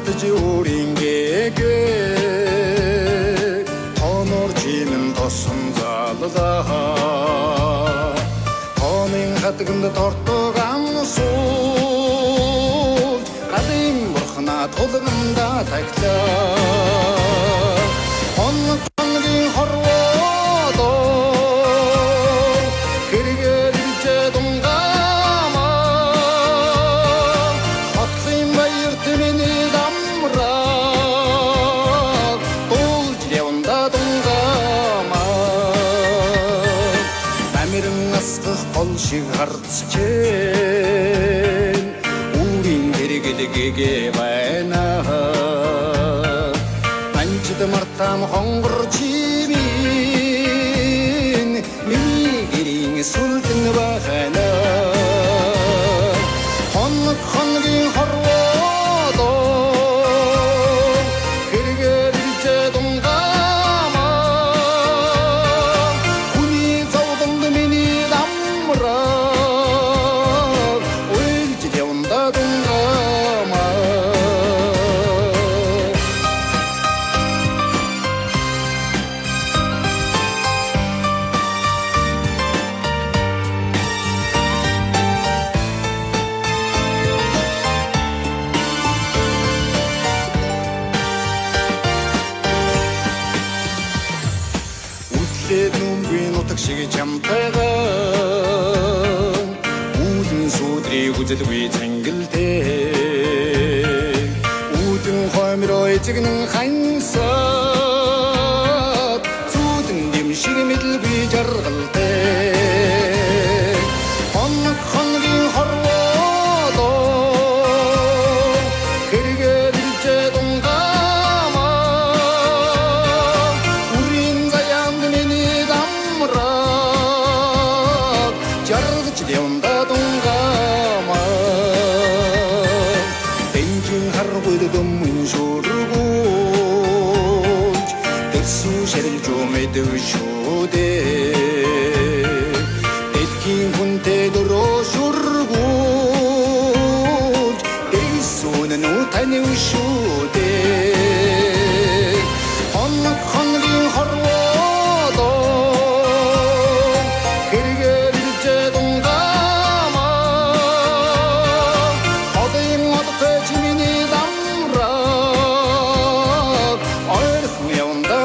татж өөрийнхээгээ тонор чимэн тосон заллаа тонын хатганд тортог амсуул галын бурхна тулганда таглаа хоног хоногийн хорвоодоо хэрэгээр иржэ дунгаамаа хотлын баярт миний дамраа дуулж яванда дунгаамаа намиран асгах гол шиг харцчээ үүрийн хэрэгэлгээгээ байна анчид мартам хонгор чимийн миний гэрийн сүлдэн байна хоног хоногийн хорвоодоо хэрэгээр иржэ дунгаамаа хүний зовлонд миний дамраа уйлж яванда дунгаамаа Нүмгүй нутаг шиг чамтайгаа үүдэн сүдрийг үзэлгүй цангилтэй үүдэн хоймроо эзэгнэн хансаад зүудэн дэм шиг мэдлгүй жаргалтай хоног хоногийн хорвоодоо хэрэгээр иржэ дунгаамаа үрийн заяанд миний дамраа жаргаж яванда дунгаамаа бенжин харгуйд дөмөн шүргүүлж дэсүү шэрэлж өмэдэв шүүдээ дэлхийн хүнтэй дөрөө шүргүүлж дэсүүн нь танив шүүдээ хоног хоногийн хорвоодоо хэрэгээр иржэ дунгаамаа одын одтой миний дамраа ойрхон яванда